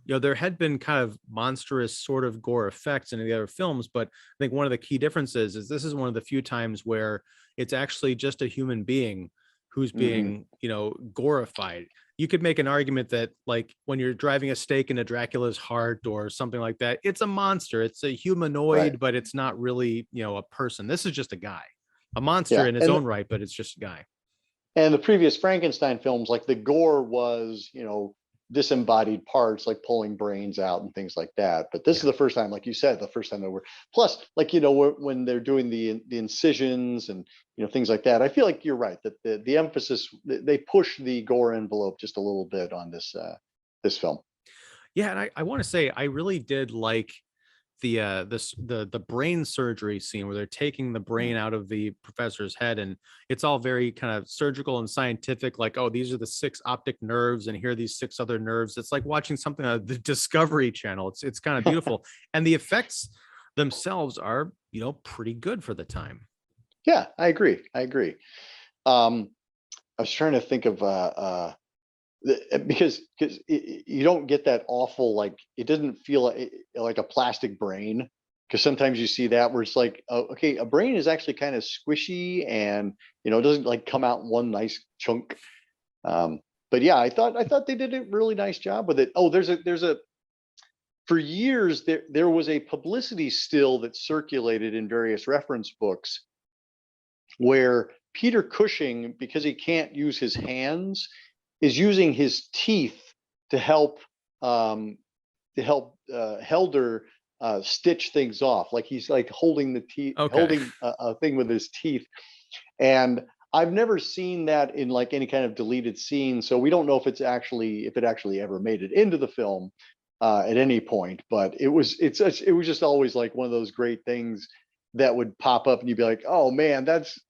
there had been kind of monstrous sort of gore effects in the other films, but I think one of the key differences is this is one of the few times where it's actually just a human being who's being, glorified. You could make an argument that, like, when you're driving a stake into Dracula's heart or something like that, it's a monster. It's a humanoid,
Right.
but it's not really, a person. This is just a guy, a monster
Yeah.
in his own right, but it's just a guy.
And the previous Frankenstein films, like the gore was, disembodied parts, like pulling brains out and things like that. But this is the first time, like you said, the first time that plus, like, when they're doing the incisions and, things like that. I feel like you're right, that the emphasis, they push the gore envelope just a little bit on this film.
Yeah. And I want to say, I really did like the brain surgery scene where they're taking the brain out of the professor's head, and it's all very kind of surgical and scientific, like, oh, these are the 6 optic nerves, and here are these 6 other nerves. It's like watching something on the Discovery Channel. It's kind of beautiful. And the effects themselves are, pretty good for the time.
Yeah, I agree. I was trying to think of because you don't get that awful, like, it doesn't feel like a plastic brain, because sometimes you see that where it's like, okay, a brain is actually kind of squishy, and it doesn't like come out in one nice chunk. But yeah, I thought they did a really nice job with it. Oh, there's a for years there was a publicity still that circulated in various reference books where Peter Cushing, because he can't use his hands, is using his teeth to help Helder stitch things off. Like, he's like holding the teeth, holding a thing with his teeth. And I've never seen that in like any kind of deleted scene, so we don't know if it actually ever made it into the film at any point. But it was just always like one of those great things that would pop up, and you'd be like, oh man, that's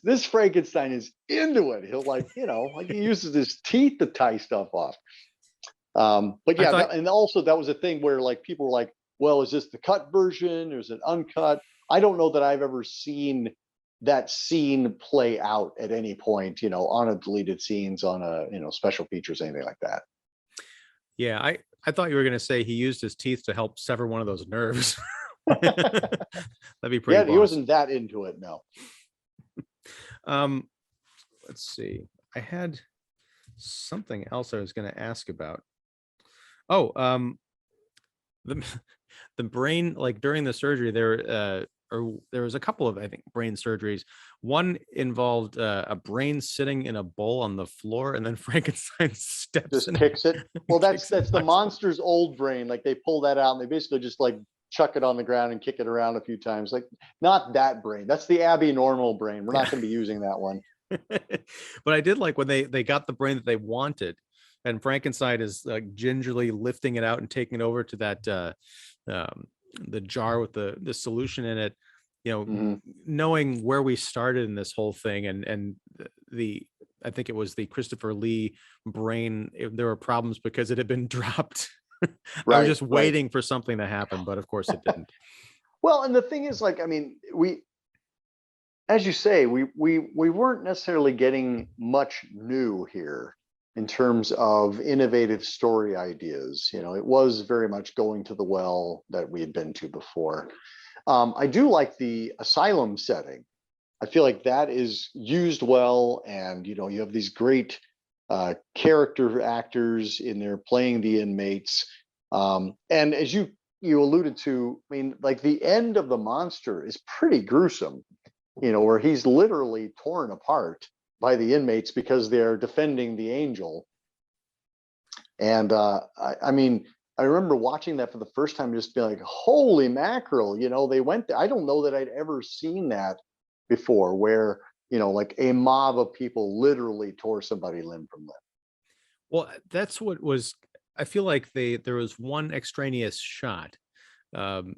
this Frankenstein is into it. He'll like he uses his teeth to tie stuff off. But yeah, and also that was a thing where like people were like, well, is this the cut version or is it uncut? I don't know that I've ever seen that scene play out at any point, on a deleted scenes, on a special features, anything like that.
Yeah, I thought you were going to say he used his teeth to help sever one of those nerves. That'd be pretty.
Yeah, he wasn't that into it. No.
Let's see. I had something else I was going to ask about. Oh, the brain, like during the surgery, there was a couple of, I think, brain surgeries. One involved a brain sitting in a bowl on the floor, and then Frankenstein steps
just
in
kicks it. Well, that's the monster's old brain. Like, they pull that out and they basically just like chuck it on the ground and kick it around a few times. Like, not that brain. That's the Abby normal brain. We're not going to be using that one.
But I did like when they got the brain that they wanted, and Frankenstein is like gingerly lifting it out and taking it over to that the jar with the solution in it, knowing where we started in this whole thing, and I think it was the Christopher Lee brain. There were problems because it had been dropped. I was just waiting for something to happen, but of course it didn't.
Well, and the thing is, like, I mean, as you say, we weren't necessarily getting much new here in terms of innovative story ideas. It was very much going to the well that we had been to before. I do like the asylum setting. I feel like that is used well, and you have these great character actors in there playing the inmates. And as you you alluded to, I mean, like the end of the monster is pretty gruesome, where he's literally torn apart by the inmates because they're defending the angel. And I mean, I remember watching that for the first time, just being like, holy mackerel, they went there. I don't know that I'd ever seen that before, where, like a mob of people literally tore somebody limb from limb.
Well, that's what was, I feel like there was one extraneous shot um,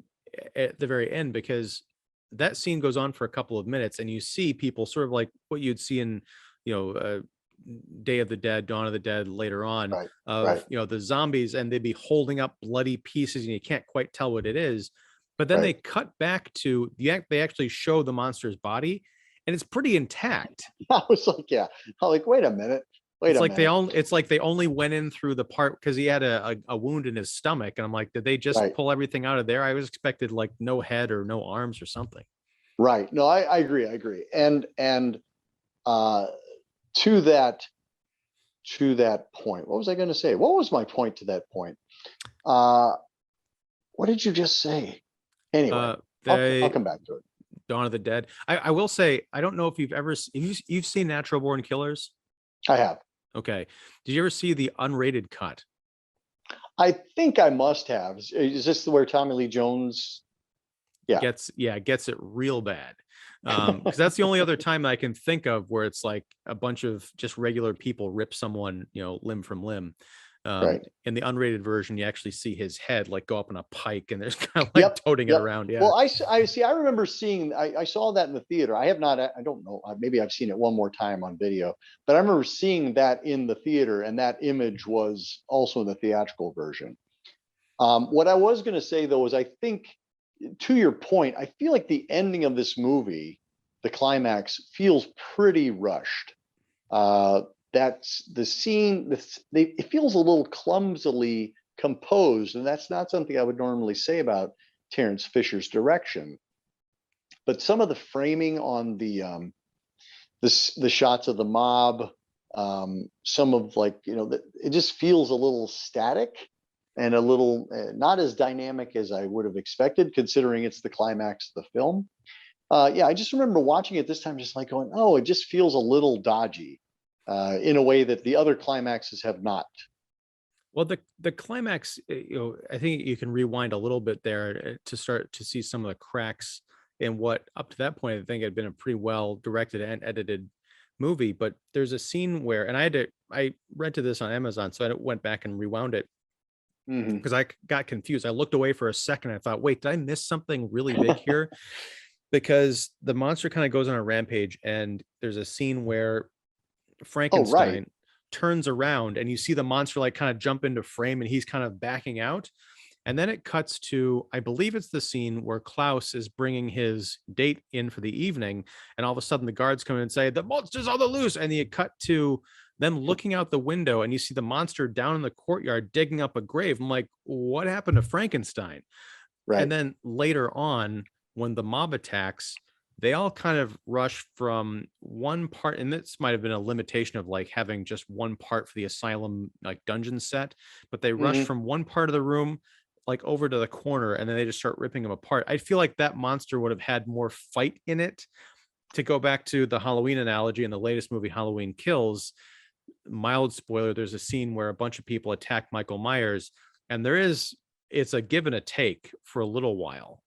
at the very end, because that scene goes on for a couple of minutes and you see people sort of like what you'd see in, you know, Day of the Dead, Dawn of the Dead later on,
Right,
of,
right,
the zombies, and they'd be holding up bloody pieces and you can't quite tell what it is. But then they
right.
cut back to they actually show the monster's body and it's pretty intact.
I was like, yeah. I'm like, wait a minute. Wait
It's
a
like
minute.
it's like they only went in through the part because he had a wound in his stomach. And I'm like, did they just
Right,
pull everything out of there? I was expected like no head or no arms or something.
right. No, I agree. I agree. And uh, to that point, what was I going to say? What was my point to that point? Uh, what did you just say? Anyway, I'll
The
come back to it.
Dawn of the Dead. I will say, I don't know if you've ever you've seen Natural Born Killers.
I have.
Okay. Did you ever see the unrated cut?
I think I must have. Is this where Tommy Lee Jones? Yeah.
Gets it real bad. Because that's the only other time I can think of where it's like a bunch of just regular people rip someone, limb from limb.
Right.
In the unrated version, you actually see his head like go up on a pike and there's kind of like
Yep.
toting it
Yep.
around. Yeah.
Well, I see. I remember seeing. I saw that in the theater. I have not. I don't know. Maybe I've seen it one more time on video. But I remember seeing that in the theater, and that image was also in the theatrical version. What I was going to say though is, I think, to your point, I feel like the ending of this movie, the climax, feels pretty rushed. That's the scene. It feels a little clumsily composed, and that's not something I would normally say about Terence Fisher's direction. But some of the framing on the shots of the mob, some of, like, it just feels a little static and a little not as dynamic as I would have expected, considering it's the climax of the film. Yeah, I just remember watching it this time, just like going, oh, it just feels a little dodgy in a way that the other climaxes have not.
Well, the climax, I think you can rewind a little bit there to start to see some of the cracks in what up to that point I think had been a pretty well directed and edited movie. But there's a scene where, and I rented this on Amazon, so I went back and rewound it
Mhm.
because I got confused. I looked away for a second. I thought, wait, did I miss something really big here? Because the monster kind of goes on a rampage, and there's a scene where
Oh, right.
Frankenstein turns around and you see the monster like kind of jump into frame and he's kind of backing out. And then it cuts to, I believe it's the scene where Klaus is bringing his date in for the evening. And all of a sudden the guards come in and say, the monster's on the loose. And you cut to them looking out the window and you see the monster down in the courtyard digging up a grave. I'm like, what happened to Frankenstein? And
Right.
then later on, when the mob attacks, they all kind of rush from one part, and this might have been a limitation of like having just one part for the asylum like dungeon set, but they rush
Mhm.
from one part of the room like over to the corner, and then they just start ripping them apart. I feel like that monster would have had more fight in it. To go back to the Halloween analogy in the latest movie, Halloween Kills, mild spoiler, there's a scene where a bunch of people attack Michael Myers, and it's a give and a take for a little while.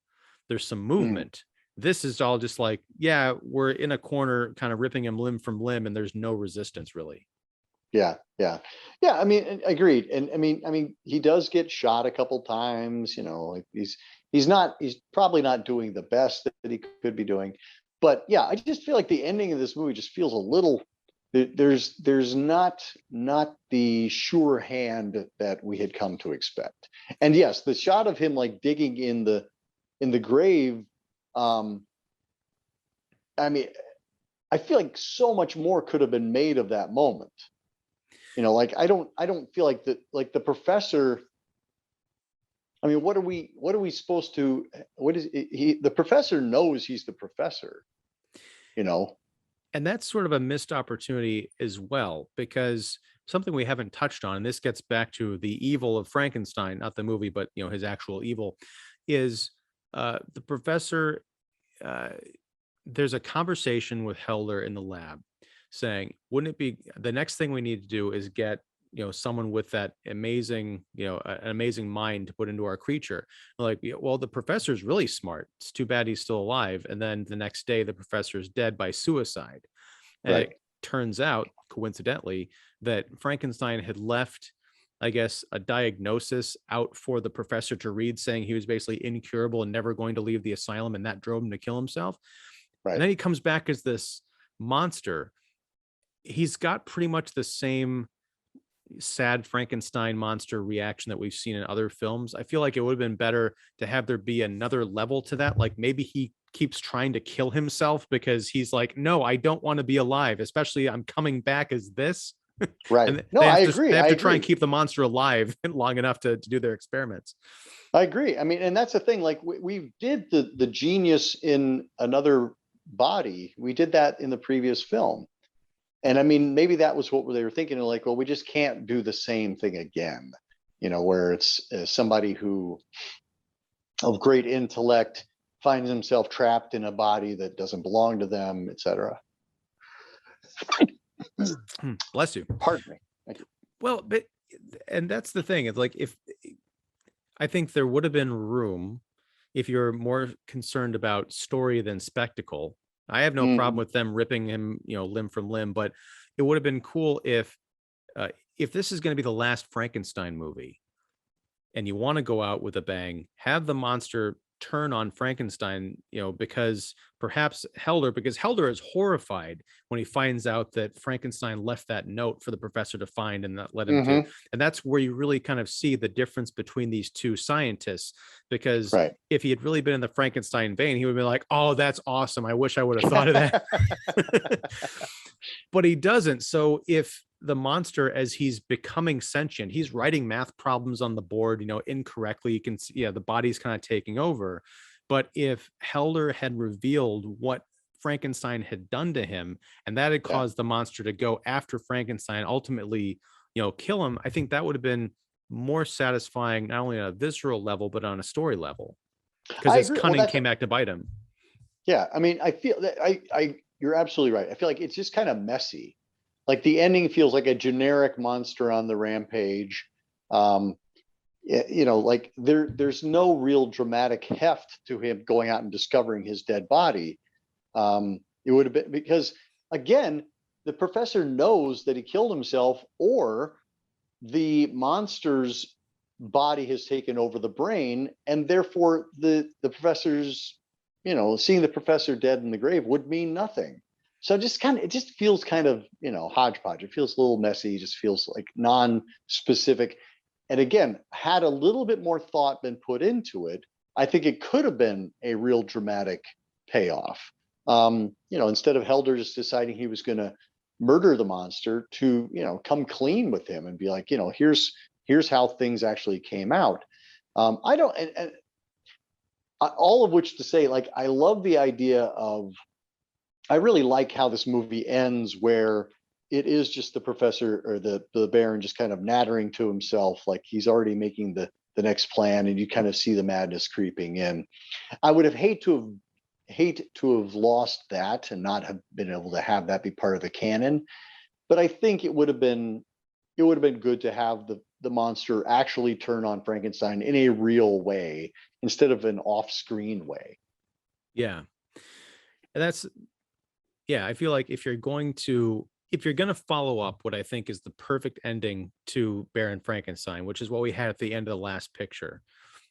There's some
Mhm.
movement. This is all just like, yeah, we're in a corner kind of ripping him limb from limb and there's no resistance really.
Yeah, yeah, yeah. I mean, agreed. And I mean, he does get shot a couple times. Like he's probably not doing the best that he could be doing. But yeah, I just feel like the ending of this movie just feels a little. There's not the sure hand that we had come to expect. And yes, the shot of him like digging in the grave. Um, I mean, I feel like so much more could have been made of that moment. Like I don't feel like the professor. I mean, what are we supposed to? What is he? The professor knows he's the professor. You know.
And that's sort of a missed opportunity as well, because something we haven't touched on, and this gets back to the evil of Frankenstein, not the movie, but his actual evil, is the professor. Uh, there's a conversation with Helder in the lab saying, wouldn't it be the next thing we need to do is get someone with that amazing an amazing mind to put into our creature. Like, well, the professor's really smart, it's too bad he's still alive. And then the next day the professor's dead by suicide. And
Right.
it turns out, coincidentally, that Frankenstein had left, I guess, a diagnosis out for the professor to read, saying he was basically incurable and never going to leave the asylum, and that drove him to kill himself. And
Right.
then he comes back as this monster. He's got pretty much the same sad Frankenstein monster reaction that we've seen in other films. I feel like it would have been better to have there be another level to that. Like maybe he keeps trying to kill himself because he's like, no, I don't want to be alive, especially I'm coming back as this.
Right.
And
No, I agree.
they have
I
to try and
agree.
keep the monster alive long enough to do their experiments.
I agree. I mean, and that's the thing. Like we did the genius in another body. We did that in the previous film. And I mean, maybe that was what they were thinking. Like, well, we just can't do the same thing again. Where it's somebody who of great intellect finds himself trapped in a body that doesn't belong to them, etc.
Bless you.
Pardon me. Thank you.
Well, but and that's the thing. It's like, if I think there would have been room if you're more concerned about story than spectacle. I have no problem with them ripping him, limb from limb, but it would have been cool if this is going to be the last Frankenstein movie and you want to go out with a bang, have the monster turn on Frankenstein, because Helder is horrified when he finds out that Frankenstein left that note for the professor to find, and that led him to, and that's where you really kind of see the difference between these two scientists, because
Right.
if he had really been in the Frankenstein vein, he would be like, oh, that's awesome, I wish I would have thought of that. But he doesn't. So if the monster, as he's becoming sentient, he's writing math problems on the board, incorrectly, you can see, the body's kind of taking over. But if Helder had revealed what Frankenstein had done to him, and that had caused the monster to go after Frankenstein, ultimately, kill him, I think that would have been more satisfying, not only on a visceral level, but on a story level, because his cunning came back to bite him.
Yeah. I mean, I feel that you're absolutely right. I feel like it's just kind of messy. Like the ending feels like a generic monster on the rampage. Like there's no real dramatic heft to him going out and discovering his dead body. It would have been, because again, the professor knows that he killed himself, or the monster's body has taken over the brain, and therefore the professor's, seeing the professor dead in the grave would mean nothing. So it just feels kind of, hodgepodge. It feels a little messy. It just feels like non-specific. And again, had a little bit more thought been put into it, I think it could have been a real dramatic payoff. Instead of Helder just deciding he was going to murder the monster, to, come clean with him and be like, here's how things actually came out. I don't, and all of which to say, like, I love the idea of, I really like how this movie ends, where it is just the professor or the Baron just kind of nattering to himself, like he's already making the next plan, and you kind of see the madness creeping in. I would have hate to have lost that and not have been able to have that be part of the canon, but I think it would have been good to have the monster actually turn on Frankenstein in a real way instead of an off-screen way.
Yeah. And I feel like if you're going to follow up what I think is the perfect ending to Baron Frankenstein, which is what we had at the end of the last picture,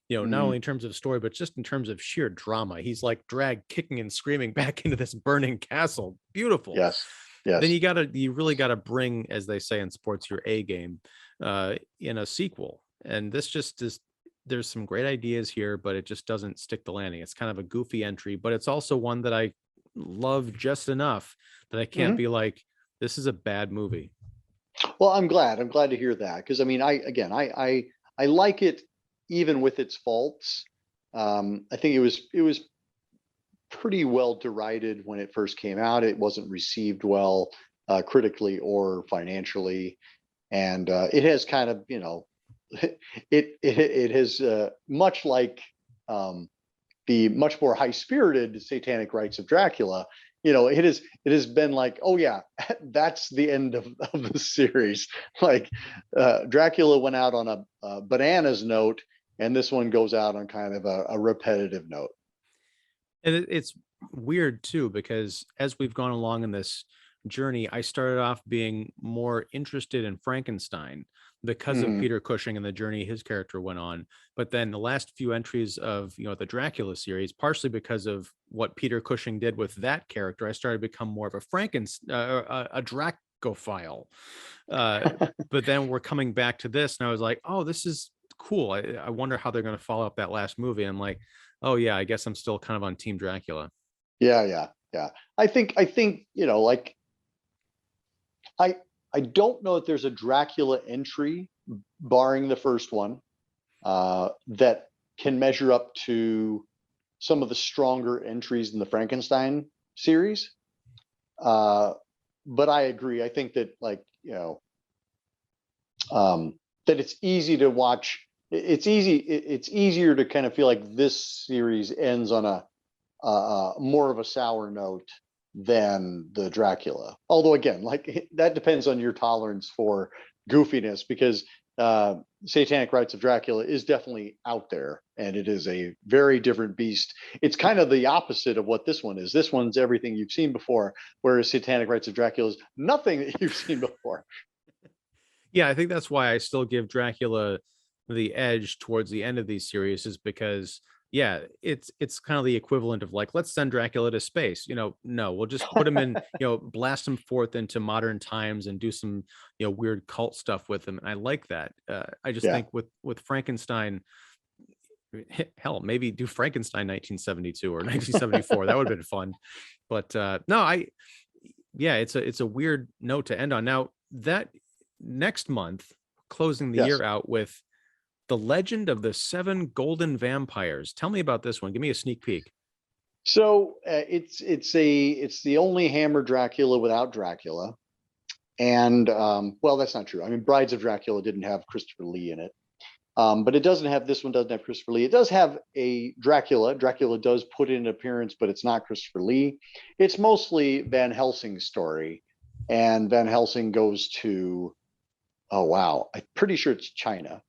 not only in terms of story, but just in terms of sheer drama, he's like dragged kicking and screaming back into this burning castle. Beautiful.
Yes.
Then you really gotta bring, as they say in sports, your A game in a sequel. And this just is, there's some great ideas here, but it just doesn't stick the landing. It's kind of a goofy entry, but it's also one that I love just enough that I can't be like, this is a bad movie.
Well, I'm glad to hear that, because I mean, I like it even with its faults. I think it was pretty well derided when it first came out. It wasn't received well critically or financially. and it has kind of, it has much like the much more high-spirited Satanic Rites of Dracula. It has been like, oh yeah, that's the end of the series. Like Dracula went out on a bananas note, and this one goes out on kind of a repetitive note.
And it's weird too, because as we've gone along in this journey, I started off being more interested in Frankenstein because of
Mhm.
Peter Cushing and the journey his character went on. But then the last few entries of the Dracula series, partially because of what Peter Cushing did with that character, I started to become more of a a Dracophile. But then we're coming back to this, and I was like, oh, this is cool. I wonder how they're going to follow up that last movie. I'm like, oh yeah, I guess I'm still kind of on Team Dracula.
Yeah. I think, like I I don't know if there's a Dracula entry, barring the first one, that can measure up to some of the stronger entries in the Frankenstein series. But I agree. I think that, like, that it's easy to watch. It's easy. It's easier to kind of feel like this series ends on a more of a sour note than the Dracula. Although again, like, that depends on your tolerance for goofiness, because Satanic Rites of Dracula is definitely out there, and it is a very different beast. It's kind of the opposite of what this one is. This one's everything you've seen before, whereas Satanic Rites of Dracula is nothing that you've seen before.
Yeah, I think that's why I still give Dracula the edge towards the end of these series, is because yeah, it's kind of the equivalent of like, let's send Dracula to space. No, we'll just put him in, blast him forth into modern times and do some, weird cult stuff with him. And I like that. I just
Yeah.
think with Frankenstein, hell, maybe do Frankenstein 1972 or 1974. That would have been fun. But no, yeah, it's a weird note to end on. Now that next month, closing the
Yes.
year out with The Legend of the Seven Golden Vampires. Tell me about this one. Give me a sneak peek.
So it's the only Hammer Dracula without Dracula, and well, that's not true. I mean, Brides of Dracula didn't have Christopher Lee in it, but it doesn't have, this one doesn't have Christopher Lee. It does have a Dracula. Dracula does put in an appearance, but it's not Christopher Lee. It's mostly Van Helsing's story, and Van Helsing goes to, oh wow, I'm pretty sure it's China.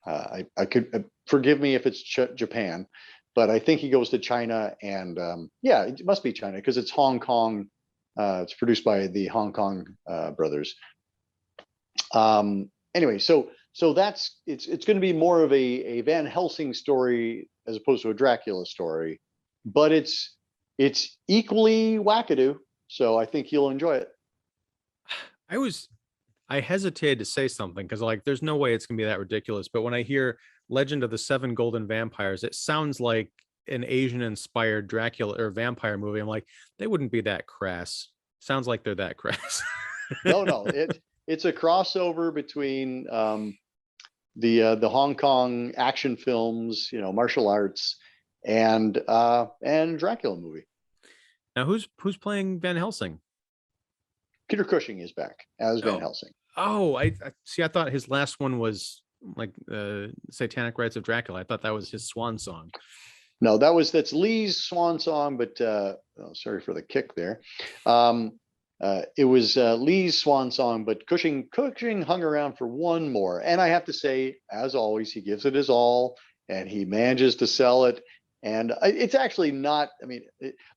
I could, forgive me if it's Japan, but I think he goes to China, and yeah, it must be China because it's Hong Kong. It's produced by the Hong Kong brothers. Anyway, so that's, it's going to be more of a Van Helsing story as opposed to a Dracula story, but it's equally wackadoo. So I think you'll enjoy it.
I hesitated to say something because, like, there's no way it's gonna be that ridiculous. But when I hear Legend of the Seven Golden Vampires, it sounds like an Asian inspired Dracula or vampire movie. I'm like, they wouldn't be that crass. Sounds like they're that crass.
No, it's a crossover between the Hong Kong action films, martial arts, and Dracula movie.
Now, who's playing Van Helsing?
Peter Cushing is back as Van
Oh,
Helsing.
oh, I see. I thought his last one was like Satanic Rites of Dracula. I thought that was his swan song.
No, that's Lee's swan song, but sorry for the kick there. It was Lee's swan song, but Cushing hung around for one more. And I have to say, as always, he gives it his all, and he manages to sell it. And it's actually not, I mean,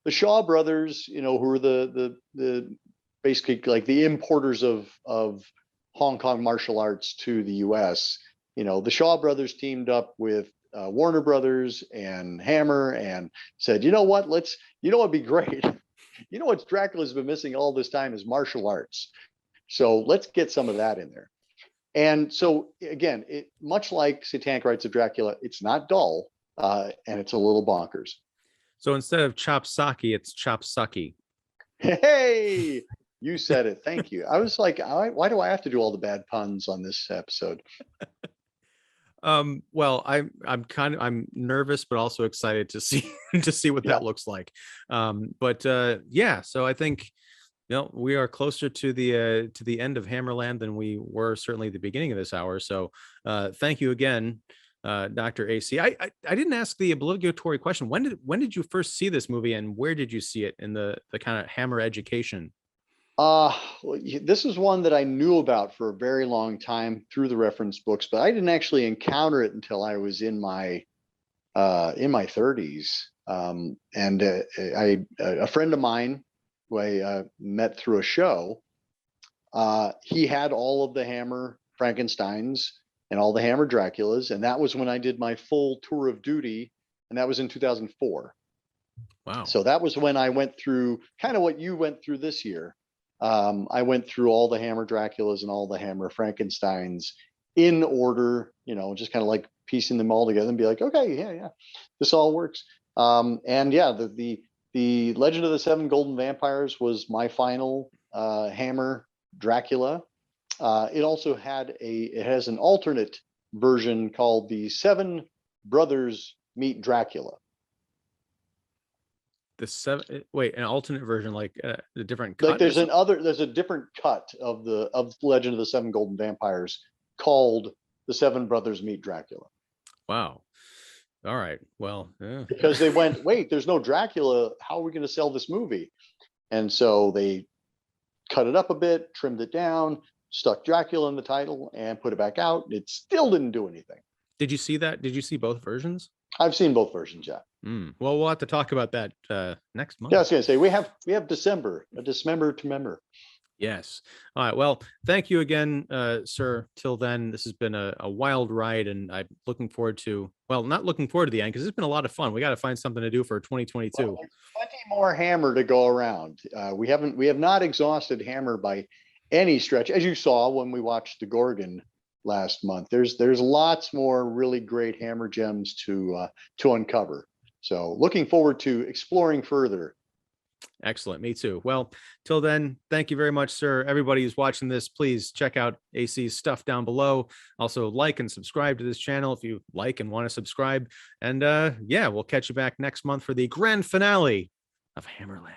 the Shaw brothers, who are the basically like the importers of Hong Kong martial arts to the US. The Shaw brothers teamed up with Warner Brothers and Hammer and said, you know what, what'd be great. What Dracula's been missing all this time is martial arts. So let's get some of that in there. And so again, much like Satanic Rites of Dracula, it's not dull, and it's a little bonkers.
So instead of chop sake, it's chop sucky.
Hey, you said it. Thank you. I was like, why do I have to do all the bad puns on this episode?
Well, I'm nervous, but also excited to see what
Yeah.
that looks like. But yeah, so I think No, we are closer to the end of Hammerland than we were certainly at the beginning of this hour. So thank you again, Dr. AC. I didn't ask the obligatory question. When did you first see this movie, and where did you see it in the kind of Hammer education?
This is one that I knew about for a very long time through the reference books, but I didn't actually encounter it until I was in my 30s. And a friend of mine who I met through a show, he had all of the Hammer Frankensteins and all the Hammer Draculas, and that was when I did my full tour of duty, and that was in 2004.
Wow.
So that was when I went through kind of what you went through this year. I went through all the Hammer Draculas and all the Hammer Frankensteins in order, just kind of like piecing them all together and be like, okay, yeah, this all works. And yeah, the Legend of the Seven Golden Vampires was my final Hammer Dracula. It also has an alternate version called the Seven Brothers Meet Dracula.
An alternate version, like a different
cut.
Like
there's a different cut of Legend of the Seven Golden Vampires called the Seven Brothers Meet Dracula.
Wow. All right. Well, yeah.
Because they went, wait, there's no Dracula. How are we going to sell this movie? And so they cut it up a bit, trimmed it down, stuck Dracula in the title, and put it back out. It still didn't do anything.
Did you see that? Did you see both versions?
I've seen both versions, yeah.
Well, we'll have to talk about that next month.
Yeah, I was going to say we have December to remember.
Yes. All right. Well, thank you again, sir. Till then, this has been a wild ride, and I'm looking forward to, not looking forward to the end, because it's been a lot of fun. We got to find something to do for 2022.
Well, there's plenty more Hammer to go around. We have not exhausted Hammer by any stretch, as you saw when we watched the Gorgon last month. There's lots more really great Hammer gems to uncover. So looking forward to exploring further.
Excellent. Me too. Well, till then, thank you very much, sir. Everybody who's watching this, please check out AC's stuff down below. Also, like and subscribe to this channel if you like and want to subscribe. And yeah, we'll catch you back next month for the grand finale of Hammerland.